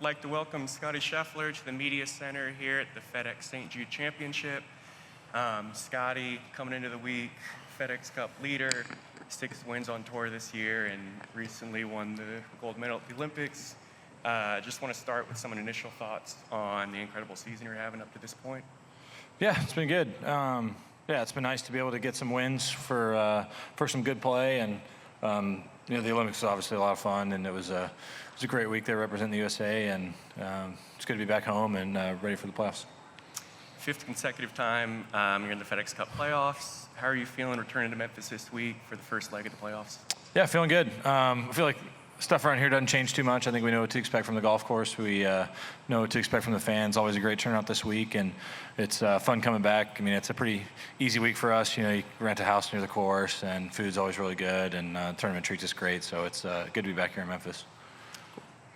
like to welcome Scottie Scheffler to the Media Center here at the FedEx St Jude Championship. Scottie, coming into the week, FedEx Cup leader, 6 wins on tour this year, and recently won the gold medal at the Olympics. Just want to start with some initial thoughts on the incredible season you're having up to this point. Yeah, it's been good. Yeah, it's been nice to be able to get some wins for some good play, and you know, the Olympics was obviously a lot of fun, and it was a great week there representing the USA, and it's good to be back home and ready for the playoffs. 5th consecutive time you're in the FedEx Cup Playoffs. How are you feeling returning to Memphis this week for the first leg of the playoffs? Yeah, feeling good. I feel like stuff around here doesn't change too much. I think we know what to expect from the golf course. We know what to expect from the fans. Always a great turnout this week, and it's fun coming back. I mean, it's a pretty easy week for us. You know, you rent a house near the course, and food's always really good, and tournament treats us great. So it's good to be back here in Memphis.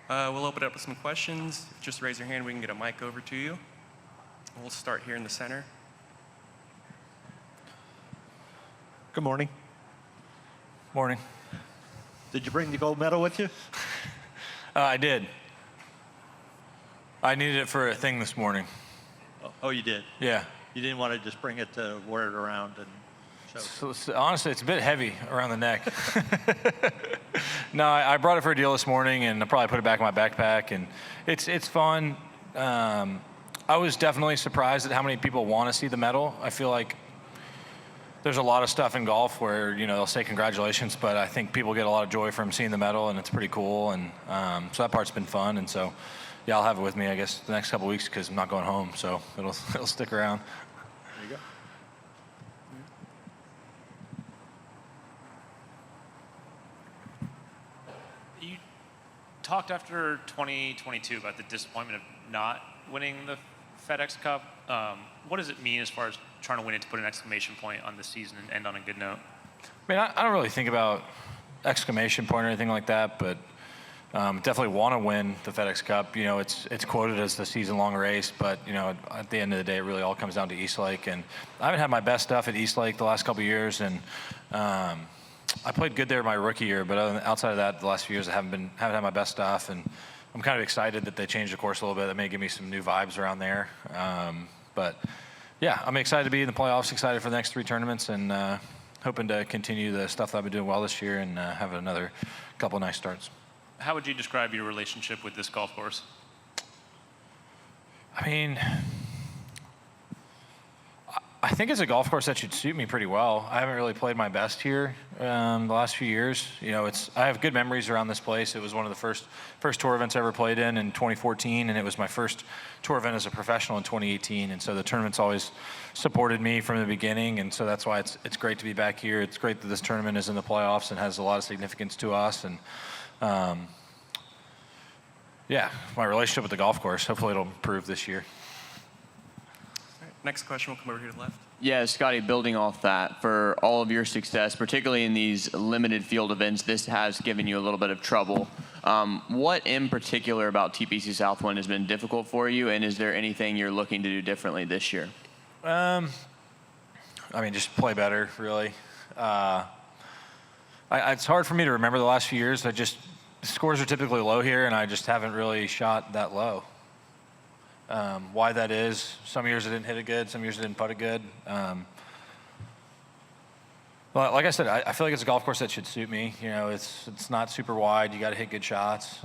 We'll open it up with some questions. Just raise your hand, we can get a mic over to you. We'll start here in the center. Good morning. Morning. Did you bring the gold medal with you? I did. I needed it for a thing this morning. Oh, you did? Yeah. You didn't want to just bring it to wear it around and show? So honestly, it's a bit heavy around the neck. No, I brought it for a deal this morning, and I probably put it back in my backpack, and it's fun. I was definitely surprised at how many people want to see the medal. I feel like there's a lot of stuff in golf where, you know, they'll say congratulations, but I think people get a lot of joy from seeing the medal, and it's pretty cool. And so that part's been fun. And so, yeah, I'll have it with me, I guess, the next couple of weeks because I'm not going home, so it'll stick around. There you go. You talked after 2022 about the disappointment of not winning the FedEx Cup. What does it mean as far as trying to win it to put an exclamation point on the season and end on a good note? I mean, I don't really think about exclamation point or anything like that, but definitely want to win the FedEx Cup. You know, it's quoted as the season-long race, but, you know, at the end of the day, it really all comes down to East Lake. And I haven't had my best stuff at East Lake the last couple of years, and I played good there my rookie year, but outside of that, the last few years I haven't had my best stuff, and I'm kind of excited that they changed the course a little bit. That may give me some new vibes around there. But yeah, I'm excited to be in the playoffs, excited for the next 3 tournaments, and hoping to continue the stuff that I've been doing well this year and have another couple of nice starts. How would you describe your relationship with this golf course? I mean, I think it's a golf course that should suit me pretty well. I haven't really played my best here the last few years. You know, I have good memories around this place. It was one of the first tour events I ever played in 2014, and it was my first tour event as a professional in 2018. And so the tournament's always supported me from the beginning, and so that's why it's great to be back here. It's great that this tournament is in the playoffs and has a lot of significance to us. And yeah, my relationship with the golf course, hopefully it'll improve this year. Next question will come over here to the left. Yeah, Scottie, building off that, for all of your success, particularly in these limited field events, this has given you a little bit of trouble. What in particular about TPC Southwind has been difficult for you, and is there anything you're looking to do differently this year? I mean, just play better, really. It's hard for me to remember the last few years. The scores are typically low here, and I just haven't really shot that low. Why that is, some years I didn't hit it good, some years I didn't putt it good. Well, like I said, I feel like it's a golf course that should suit me. You know, it's not super wide. You got to hit good shots.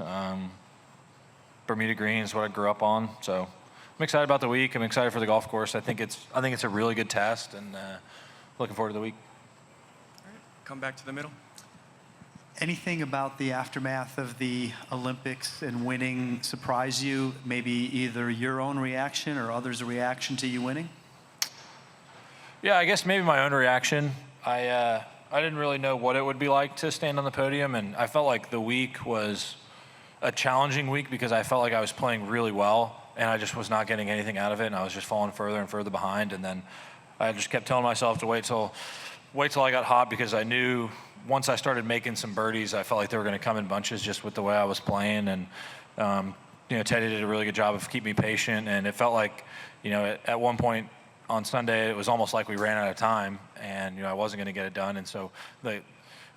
Bermuda green is what I grew up on, so I'm excited about the week. I'm excited for the golf course. I think it's a really good test, and looking forward to the week. All right, come back to the middle. Anything about the aftermath of the Olympics and winning surprise you? Maybe either your own reaction or others' reaction to you winning? Yeah, I guess maybe my own reaction. I didn't really know what it would be like to stand on the podium, and I felt like the week was a challenging week because I felt like I was playing really well, and I just was not getting anything out of it, and I was just falling further and further behind. And then I just kept telling myself to wait till I got hot, because I knew once I started making some birdies, I felt like they were going to come in bunches just with the way I was playing. And you know, Teddy did a really good job of keeping me patient, and it felt like, you know, at one point on Sunday, it was almost like we ran out of time, and, you know, I wasn't going to get it done. And so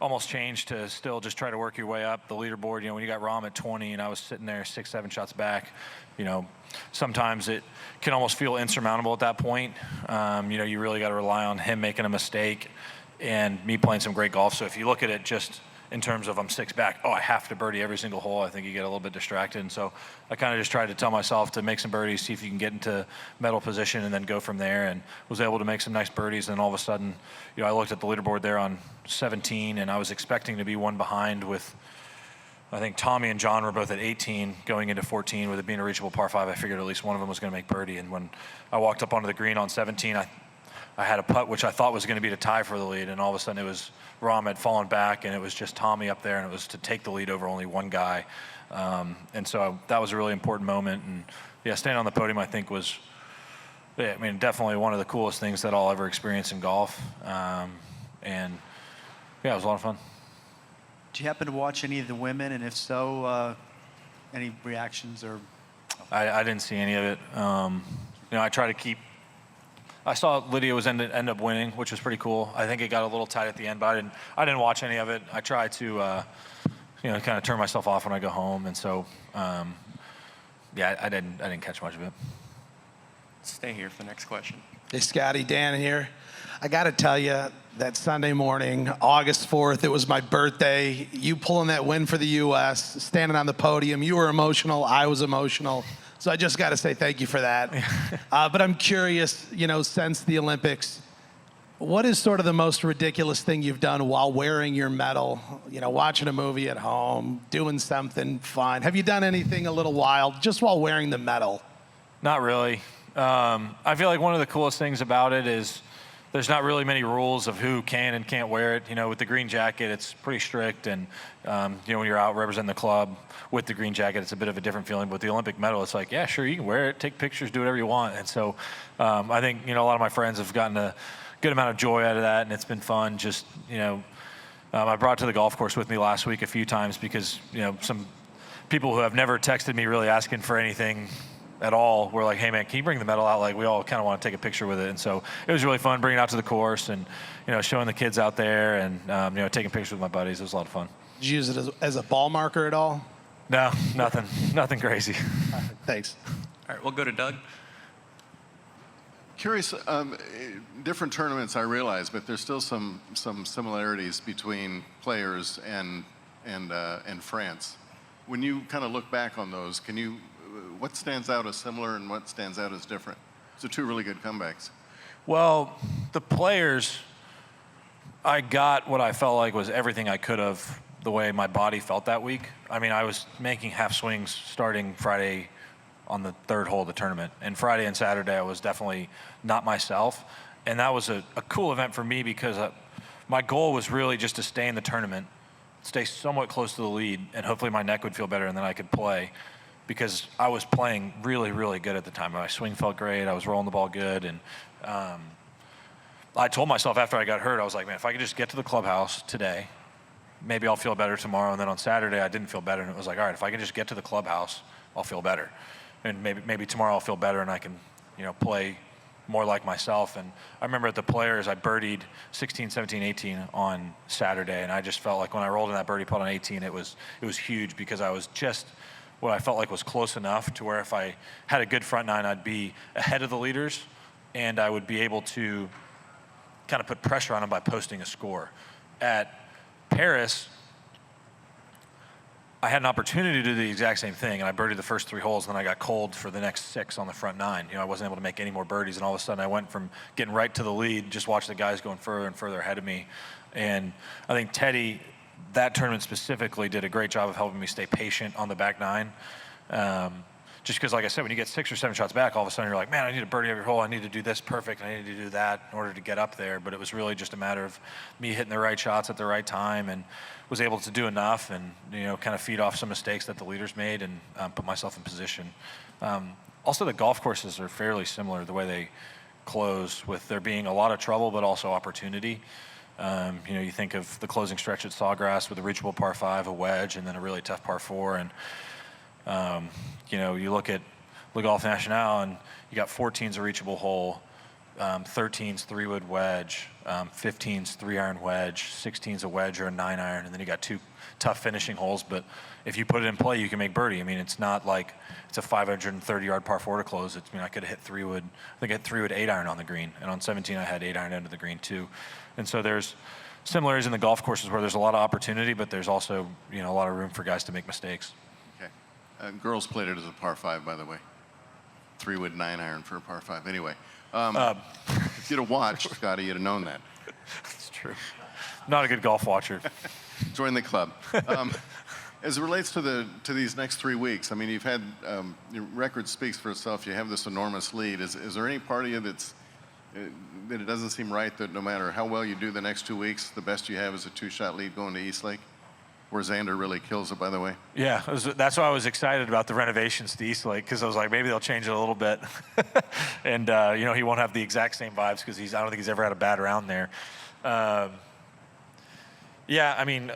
almost changed to still just try to work your way up the leaderboard. You know, when you got Rahm at 20 and I was sitting there 6, 7 shots back, you know, sometimes it can almost feel insurmountable at that point. You know, you really got to rely on him making a mistake and me playing some great golf. So if you look at it just in terms of I'm 6 back, oh, I have to birdie every single hole, I think you get a little bit distracted. And so I kind of just tried to tell myself to make some birdies, see if you can get into medal position and then go from there, and was able to make some nice birdies. And all of a sudden, you know, I looked at the leaderboard there on 17 and I was expecting to be one behind with, I think Tommy and John were both at 18 going into 14 with it being a reachable par 5. I figured at least one of them was going to make birdie. And when I walked up onto the green on 17, I had a putt which I thought was going to be to tie for the lead, and all of a sudden it was Rahm had fallen back and it was just Tommy up there, and it was to take the lead over only one guy. And so that was a really important moment. And yeah, staying on the podium I think was, I mean, definitely one of the coolest things that I'll ever experience in golf. And yeah, it was a lot of fun. Do you happen to watch any of the women, and if so, any reactions or? I didn't see any of it. You know, I try to keep. I saw Lydia was end up winning, which was pretty cool. I think it got a little tight at the end, but I didn't watch any of it. I try to, you know, kind of turn myself off when I go home, and so, yeah, I didn't catch much of it. Stay here for the next question. Hey, Scottie, Dan here. I got to tell you, that Sunday morning, August 4th, it was my birthday. You pulling that win for the U.S., standing on the podium, you were emotional, I was emotional. So I just got to say thank you for that. But I'm curious, you know, since the Olympics, what is sort of the most ridiculous thing you've done while wearing your medal? You know, watching a movie at home, doing something fun. Have you done anything a little wild just while wearing the medal? Not really. I feel like one of the coolest things about it is there's not really many rules of who can and can't wear it. You know, with the green jacket, it's pretty strict, and you know, when you're out representing the club with the green jacket, it's a bit of a different feeling. But the Olympic medal, it's like, yeah, sure, you can wear it, take pictures, do whatever you want. And so I think, you know, a lot of my friends have gotten a good amount of joy out of that, and it's been fun. Just, you know, I brought it to the golf course with me last week a few times because, you know, some people who have never texted me really asking for anything at all were like, hey man, can you bring the medal out? Like, we all kind of want to take a picture with it. And so it was really fun bringing it out to the course and, you know, showing the kids out there and, you know, taking pictures with my buddies. It was a lot of fun. Did you use it as a ball marker at all? No, nothing crazy. Thanks. All right, we'll go to Doug. Curious, different tournaments I realize, but there's still some similarities between players and France. When you kind of look back on those, what stands out as similar and what stands out as different? So 2 really good comebacks. Well, the players, I got what I felt like was everything I could have the way my body felt that week. I mean, I was making half swings starting Friday on the 3rd hole of the tournament. And Friday and Saturday, I was definitely not myself. And that was a cool event for me because my goal was really just to stay in the tournament, stay somewhat close to the lead, and hopefully my neck would feel better and then I could play. Because I was playing really, really good at the time. My swing felt great. I was rolling the ball good. And I told myself after I got hurt, I was like, man, if I could just get to the clubhouse today, maybe I'll feel better tomorrow. And then on Saturday, I didn't feel better. And it was like, all right, if I can just get to the clubhouse, I'll feel better. And maybe tomorrow I'll feel better and I can, you know, play more like myself. And I remember at the Players, I birdied 16, 17, 18 on Saturday. And I just felt like when I rolled in that birdie putt on 18, it was huge because I was just what I felt like was close enough to where if I had a good front nine, I'd be ahead of the leaders and I would be able to kind of put pressure on them by posting a score. At Paris, I had an opportunity to do the exact same thing, and I birdied the first 3 holes, and then I got cold for the next 6 on the front 9. You know, I wasn't able to make any more birdies, and all of a sudden I went from getting right to the lead, just watched the guys going further and further ahead of me. And I think Teddy, that tournament specifically, did a great job of helping me stay patient on the back 9. Just because, like I said, when you get 6 or 7 shots back, all of a sudden you're like, man, I need to birdie every hole. I need to do this perfect. I need to do that in order to get up there. But it was really just a matter of me hitting the right shots at the right time and was able to do enough and, you know, kind of feed off some mistakes that the leaders made and put myself in position. Also, the golf courses are fairly similar, the way they close, with there being a lot of trouble but also opportunity. You know, you think of the closing stretch at Sawgrass with a reachable par 5, a wedge, and then a really tough par 4. And, you know, you look at Le Golf National and you got 14's a reachable hole, 13's 3-wood wedge, 15's 3-iron wedge, 16's a wedge or a 9-iron, and then you got 2 tough finishing holes. But if you put it in play, you can make birdie. I mean, it's not like it's a 530-yard par 4 to close. I mean, I could have hit 3-wood. I think I hit 3-wood 8-iron on the green, and on 17 I had 8-iron into the green too. And so there's similarities in the golf courses where there's a lot of opportunity, but there's also a lot of room for guys to make mistakes. Okay. Girls played it as a par 5, by the way. 3-wood 9-iron for a par 5. Anyway, if you'd have watched, Scottie, you'd have known that. It's true. Not a good golf watcher. Join the club. As it relates to these next 3 weeks, I mean, you've had your record speaks for itself. You have this enormous lead. Is there any part of you that it doesn't seem right that no matter how well you do the next 2 weeks, the best you have is a 2-shot lead going to Eastlake, where Xander really kills it, by the way? Yeah, that's why I was excited about the renovations to Eastlake, because I was like, maybe they'll change it a little bit, and he won't have the exact same vibes because I don't think he's ever had a bad round there. Yeah, I mean,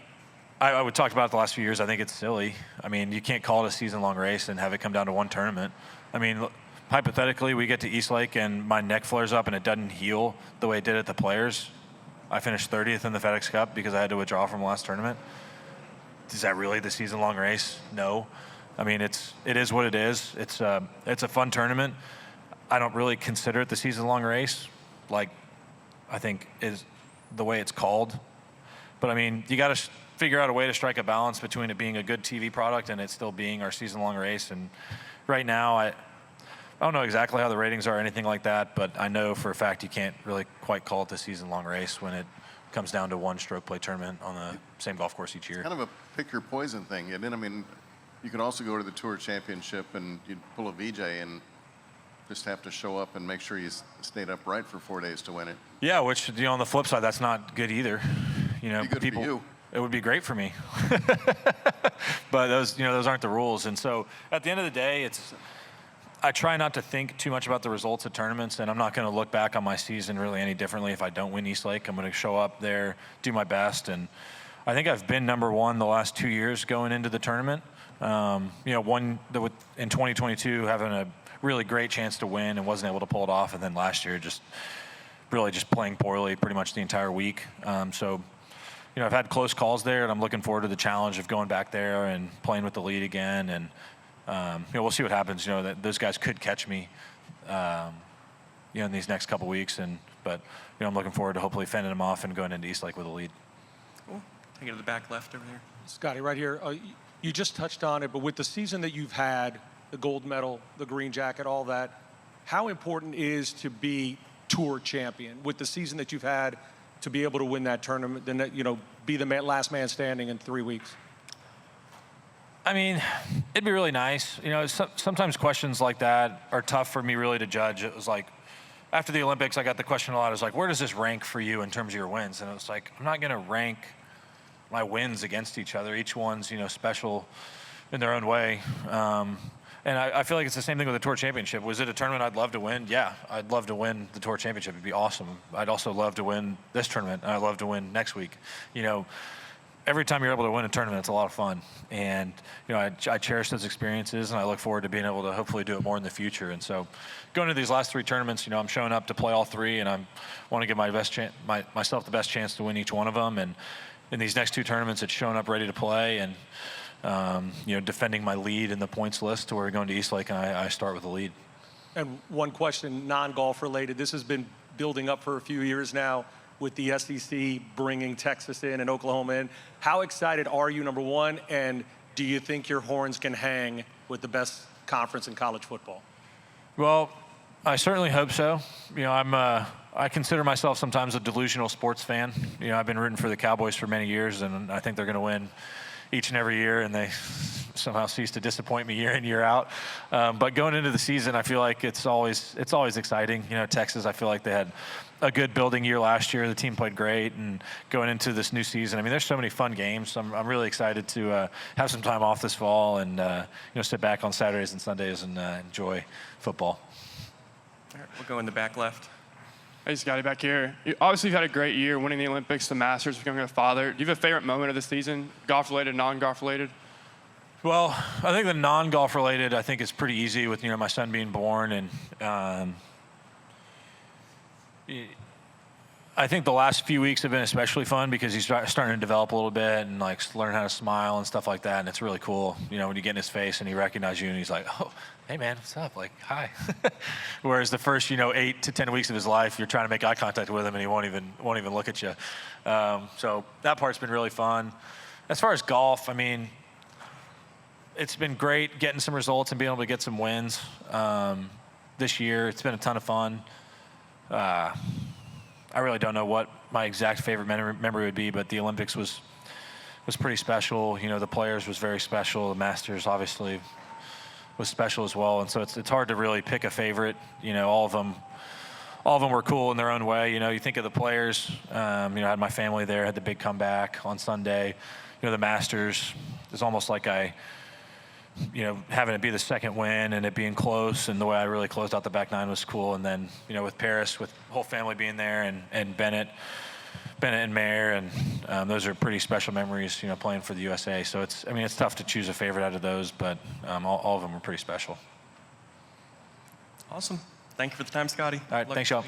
I would talk about it the last few years. I think it's silly. I mean, you can't call it a season-long race and have it come down to one tournament. I mean, hypothetically, we get to Eastlake and my neck flares up and it doesn't heal the way it did at the Players. I finished 30th in the FedEx Cup because I had to withdraw from the last tournament. Is that really the season-long race? No. I mean, it is what it is. It's a fun tournament. I don't really consider it the season-long race, like I think is the way it's called. But I mean, you got to figure out a way to strike a balance between it being a good TV product and it still being our season-long race. And right now, I don't know exactly how the ratings are or anything like that, but I know for a fact you can't really quite call it the season-long race when it comes down to one stroke play tournament on the same golf course each year. Kind of a pick your poison thing. And then, I mean, you could also go to the Tour Championship and you'd pull a VJ and just have to show up and make sure you stayed upright for 4 days to win it. Yeah, which, on the flip side, that's not good either. It'd be good people, for you. It would be great for me. But those aren't the rules. And so at the end of the day, I try not to think too much about the results of tournaments, and I'm not going to look back on my season really any differently if I don't win Eastlake. I'm going to show up there, do my best, and I think I've been number one the last 2 years going into the tournament. In 2022 having a really great chance to win and wasn't able to pull it off, and then last year just playing poorly pretty much the entire week. I've had close calls there, and I'm looking forward to the challenge of going back there and playing with the lead again. And we'll see what happens. That those guys could catch me, in these next couple weeks. But I'm looking forward to hopefully fending them off and going into Eastlake with a lead. Cool. Take it to the back left over there. Scottie, right here. You just touched on it, but with the season that you've had, the gold medal, the green jacket, all that, how important is to be tour champion with the season that you've had to be able to win that tournament, then be the last man standing in 3 weeks? I mean, it'd be really nice. Sometimes questions like that are tough for me really to judge. It was like, after the Olympics, I got the question a lot. It was like, where does this rank for you in terms of your wins? And it was like, I'm not going to rank my wins against each other. Each one's, special in their own way. And I feel like it's the same thing with the Tour Championship. Was it a tournament I'd love to win? Yeah, I'd love to win the Tour Championship. It'd be awesome. I'd also love to win this tournament, and I'd love to win next week. Every time you're able to win a tournament, it's a lot of fun. And, I cherish those experiences, and I look forward to being able to hopefully do it more in the future. And so going to these last 3 tournaments, I'm showing up to play all 3, and I want to give myself the best chance to win each one of them. And in these next 2 tournaments, it's showing up ready to play and, defending my lead in the points list to where we're going to Eastlake, and I start with the lead. And one question, non-golf related. This has been building up for a few years now with the SEC bringing Texas in and Oklahoma in. How excited are you, number one, and do you think your horns can hang with the best conference in college football? Well, I certainly hope so. I consider myself sometimes a delusional sports fan. I've been rooting for the Cowboys for many years, and I think they're going to win each and every year, and they somehow cease to disappoint me year in, year out. But going into the season, I feel like it's always exciting. Texas, I feel like they had a good building year last year. The team played great, and going into this new season, there's so many fun games. I'm really excited to have some time off this fall and sit back on Saturdays and Sundays and enjoy football. All right, we'll go in the back left. Hey, Scottie, back here. Obviously, you've had a great year winning the Olympics, the Masters, becoming a father. Do you have a favorite moment of the season, golf-related, non-golf-related? Well, I think the non-golf related, I think is pretty easy with, my son being born. And, I think the last few weeks have been especially fun because he's starting to develop a little bit and like learn how to smile and stuff like that. And it's really cool, you know, when you get in his face and he recognizes you and he's like, oh, hey man, what's up? Like, hi. Whereas the first, 8 to 10 weeks of his life, you're trying to make eye contact with him and he won't even look at you. So that part's been really fun. As far as golf, I mean, it's been great getting some results and being able to get some wins this year. It's been a ton of fun. I really don't know what my exact favorite memory would be, but the Olympics was pretty special. You know, the Players was very special. The Masters obviously was special as well. And so it's hard to really pick a favorite. You know, all of them were cool in their own way. You know, you think of the Players. I had my family there, had the big comeback on Sunday. You know, the Masters is almost like having it be the second win and it being close, and the way I really closed out the back nine was cool. And then, with Paris, with the whole family being there, and Bennett and Mayer, and those are pretty special memories, playing for the USA. So it's tough to choose a favorite out of those, but all of them were pretty special. Awesome. Thank you for the time, Scotty. All right, thanks, y'all.